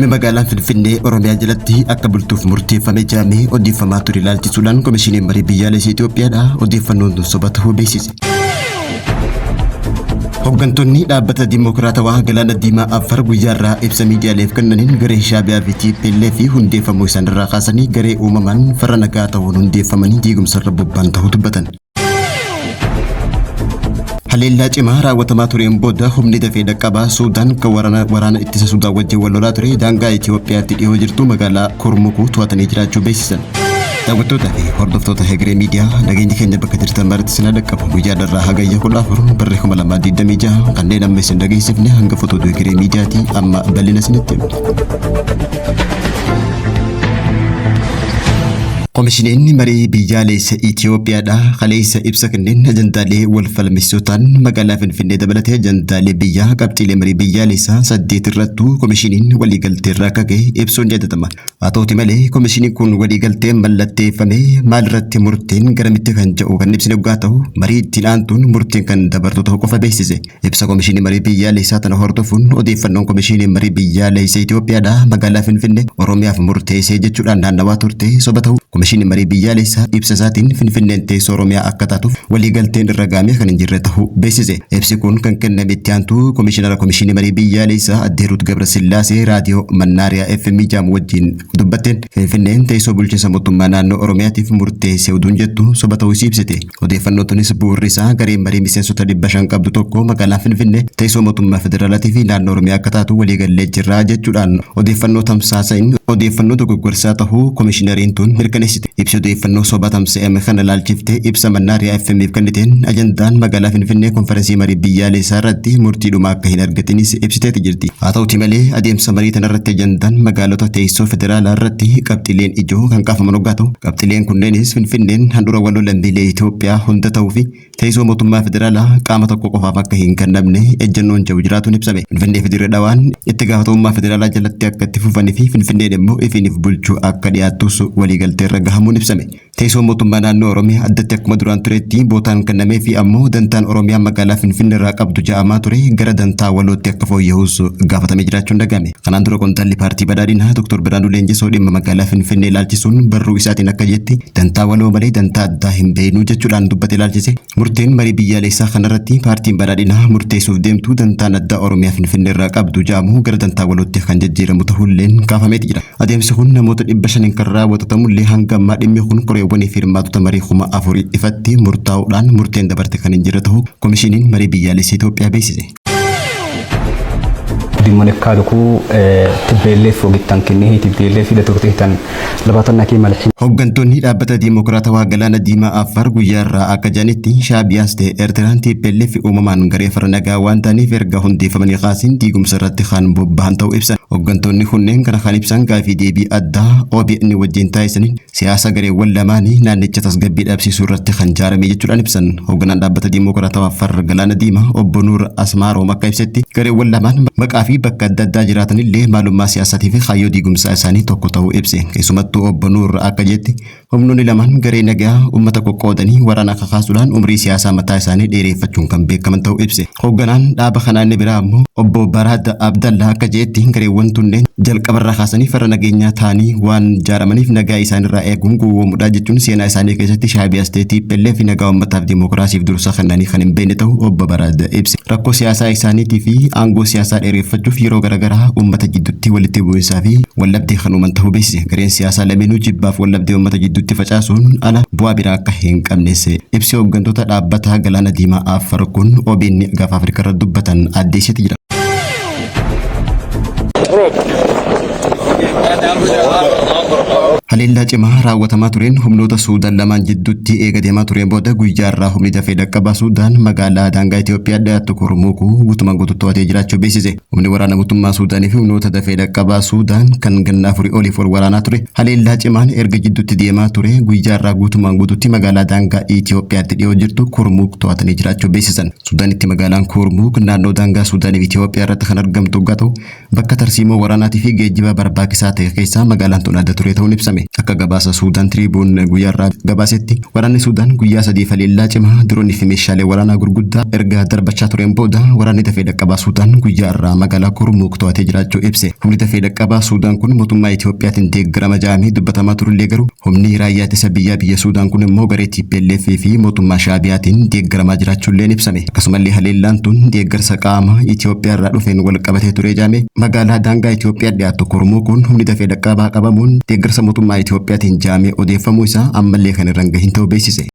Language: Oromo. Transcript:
Dhimmi magaalaan Finfinnee Oromiyaa jalatti akka bultuuf murteeffame jedhamee odeeffamaa ture ilaalchisuudhaan Komishinii Marii Biyyaalessaa Itoophiyaadhaa odeeffannoon soba ta'uu beeksise. Hooggantoonni dhaabbata Dimokiraatawaa Galaana Diimaa Affaar guyyaarraa ibsa miidiyaaleef kennaniin garee Shaabiyaa fi TPLF hundeeffamuu isaanirraa kaasanii garee uumamaan farra nagaa ta'uun hundeeffamanii diigumsarra bobba'an ta'uu dubbatan. Haleellaa cimaa raawwatamaa tureen booda humni dafee dhaqqabaa Suudaan kan waraana ittisa Suudaan wajjin wal lolaa ture daangaa Itoophiyaatti dhiyoo jirtu magaalaa Kurmukuu to'atanii jiraachuu beeksisan. Daawwattoota fi hordoftoota Hegeree Miidiyaa nageenyi keenya bakka jirtan maratti sinaa dhaqqabu guyyaadharraa hagayya 14 barree 2026 kanneen amma isin dhageessifne hanga footoo Hegeree Miidiyaatii amma bal'ina isinitti himna. Komishiniin Marii Biyyaalessaa Itoophiyaadhaa kaleessa ibsa kenneen ajandaalee wal falmisiisotaan magaalaa Finfinnee dabalatee ajandaalee biyyaa qabxiilee marii biyyaalessaa 8 irrattuu komishiniin waliigaltee irraa ka'e ibsuun yaadatama. Haa ta'uti malee komishiniin kun waliigaltee mallatteeffamee maalirratti murteen garamitti kan jedhu kan ibsine dhugaa ta'u marii ittiin aantuun murteen kan dabartu ta'uu qofa beeksise. Ibsa komishinii marii biyyaalessaa tana hordofuun odeeffannoon komishinii marii biyyaalessaa Itoophiyaadhaa magaalaa Finfinnee Oromiyaaf murteessee jechuudhaan naannawaa turte soba ta'u. Komishinii Marii Biyyaalessaa ibsa isaatiin Finfinneen teessoo Oromiyaa akka taatuuf waliigalteen irra gahamee kan hin jirre ta'uu beeksise. Ibsi kun kan kenname itti aantuu Komishinara Komishinii Marii Biyyaalessaa Aadde Ruut Gabrasillaasee raadiyoo Mannaariyaa FM jedhamu wajjin dubbatteen Finfinneen teessoo bulchiinsa mootummaa naannoo Oromiyaatiif murteessee uduun jettu soba ta'uu ibsite. Odeeffannoo tunis bu'uurri isaa gareen marii miseensota 500 qabdu tokko magaalaa Finfinnee teessoo mootummaa federaalaatii fi naannoo Oromiyaa akka taatu waliigallee jirra jechuudhaan odeeffannoo tamsaasaniin odeeffannoo dogoggorsaa ta'uu komishinariin tun mirkaneessite. Ibsi odeeffannoo soba tamsa'ame kana ilaalchiftee ibsa Mannaariyaa FM'if kenniteen ajandaan magaalaa Finfinnee konferensii marii biyyaalessaa irratti murtiidhuma akka hin argatinis ibsiteeti jirti. Haa ta'uti malee adeemsa marii tanarratti ajandaan magaalota teessoo federaalaa irratti qabxileen ijoo kan kaafaman hoggaa ta'u qabxileen kunneenis Finfinneen handhuura waloo lammiilee Itoophiyaa hunda ta'uu fi teessoo mootummaa federaalaa qaama tokko qofaaf akka hin kennamne ejjennoon jiru jiraatuun ibsame. Finfinnee fi Dirree Dhawaan itti gaafatamummaa federaalaa jalatti akka itti fufanii fi Finfinneen immoo ifiiniif bulchuu akka dhiyaattus waliigaltee irra gahamuun ibsame. Teessoo mootummaa naannoo Oromiyaa addatti akkuma duraan turetti bootaan kennamee fi ammoo dantaan Oromiyaa magaalaa Finfinnee irraa qabdu ja'amaa ture gara dantaa walootti akka fooyya'uus gaafatamee jiraachuun dhagahame. Kanaan dura qondaalli paartii badhaadhinaa Dr. Biraanuu Leenjisoo dhimma magaalaa Finfinnee ilaalchisuun barruu isaatiin akka jetti dantaa waloo malee dantaa addaa hin beeknu jechuudhaan dubbate ilaalchise. Murteen marii biyyaalessaa kanarratti paartiin badhaadhinaa murteessuuf deemtu dantaan addaa Oromiyaa Finfinnee irraa qabdu ja'amu gara dantaa walootti kan jijjiiramu ta'uulleen kaafameeti jira. Adeemsi kun namoota 500 kan raawwatamullee hanga ammaa dhimmi kun qoreewwanii fi hirmaatota marii 4,000 ifatti murtaa'uudhaan murteen dabarte kan hin jirre ta'uu komishiniin marii biyyaalessaa Itoophiyaa beeksise. Dimmonekaaluku TPLF wagittan kennee TPLF hidhattoottan labaatan kee malxin. Hooggantoonni dhaabbata Dimokiraatawaa Galaana Diimaa Affaar guyyaarraa akka jedhanitti Shaabiyaas ta'e Eertiraan TPLF uumamaan garee farra nagaa waan ta'aniif erga hundeeffamanii kaasiin diigumsa irratti kan bobba'an ta'uu ibsan. Hooggantoonni kunneen kana kan ibsan gaafii deebii addaa OBN wajjin taasisaniin siyaasa gareewwan lamaanii naannicha tasgabbii dhabsiisuu irratti kan ijaarame jechuudhaan ibsan. Hoogganaan dhaabbata Dimokiraatawaa Affaar Galaana Diimaa obbo Nuur Asmaaroo akka ibsetti gareewwan lamaan maqaa fi bakka adda addaa jiraatanillee maalummaa siyaasaatii fi kaayyoo diigumsaa isaanii tokko ta'uu ibse. Keessumattuu obbo Nuur akka jetti humnoonni lamaan garee nagaa uummata qoqqoodanii waraana kakaasuudhaan umrii siyaasaa mataa isaanii dheereeffachuun kan beekaman ta'uu ibse. Hoogganaan dhaaba kanaa inni biraa immoo obbo Baraad Abdallaa akka jetti gareewwan tunneen jalqabarraa kaasanii farra nageenyaa ta'anii waan ijaaramaniif nagaa isaanirraa eeguun gowwoomudha jechuun seenaa isaanii keessatti Shaabiyaas ta'e TPLF nagaa uummataaf dimokiraasiif dursa kennanii kan hin beekne ta'uu obbo Baraad ibse. Rakkoo siyaasaa isaaniitii fi aangoo siyaasaa dheereeffachuuf yeroo garaagaraa uummata gidduutti walitti bu'iinsaa fi wallabdee kan uuman ta'uu beeksise. Gareen siyaasaa lameenuu jibbaaf wallabdee uummata gidduutti facaasuun ala bu'aa biraa akka hin qabnes ibsi hooggantoota dhaabbata Galaana Diimaa Affaar kun OBN gaafa Afrikaa irratti dubbatan addeessiti jira. Haleellaa cimaa raawwatamaa tureen humnoota Suudaan lamaan jidduutti eega deemaa tureen booda guyyaarraa humni dafee dhaqqabaa Suudaan magaalaa daangaa Itoophiyaa dhiyaattu Kurmukuu guutumaan guutuutti to'atee jiraachuu beeksise. Humni waraana mootummaa Suudaanii fi humnoota dafee dhaqqabaa Suudaan kan ganna 4 oliif wal waraanaa ture. Haleellaa cimaan erga jidduutti deemaa ture guyyaarraa guutumaan guutuutti magaalaa daangaa Itoophiyaatti dhiyoo jirtu Kurmuk to'atanii jiraachuu beeksisan. Suudaanitti magaalaan Kurmuk naannoo daangaa Suudaanii fi Itoophiyaa irratti kan argamtu yoo ta'u bakka tarsiimoo waraanaatii fi geejjiba barbaachisaa ta'e keessaa magaalaan tun adda ture ta'uun ibsame. ibsame. Akka gabaasa Suudaan Tribune guyyaarraa gabaasetti waraanni Suudaan guyyaa sadii haleellaa cimaa diroonni fi meeshaalee waraanaa gurguddaa erga darbachaa tureen booda waraanni dafee dhaqqabaa Suudaan guyyaarraa magaalaa Kurmuuk to'atee jiraachuu ibse. Humni dafee dhaqqabaa Suudaan kun mootummaa Itiyoophiyaatiin deeggarama jedhamee dubbatamaa turullee garuu humni raayyaa ittisa biyya Suudaan kun immoo garee TPLF fi mootummaa Shaabiyaatiin deeggaramaa jiraachuulleen ibsame. Akkasumallee haleellaan tun deeggarsa qaama Itiyoophiyaa irraa dhufeen wal qabatee ture jedhame. Magaalaa daangaa Itiyoophiyaa dhiyaattu Kurmuukun humni dafee dhaqqabaa qabamuun deeggarsa mootummaa Itiyoophiyaatiin jedhamee odeeffamuu isaa ammallee kan irra hin gahin ta'uu beeksise.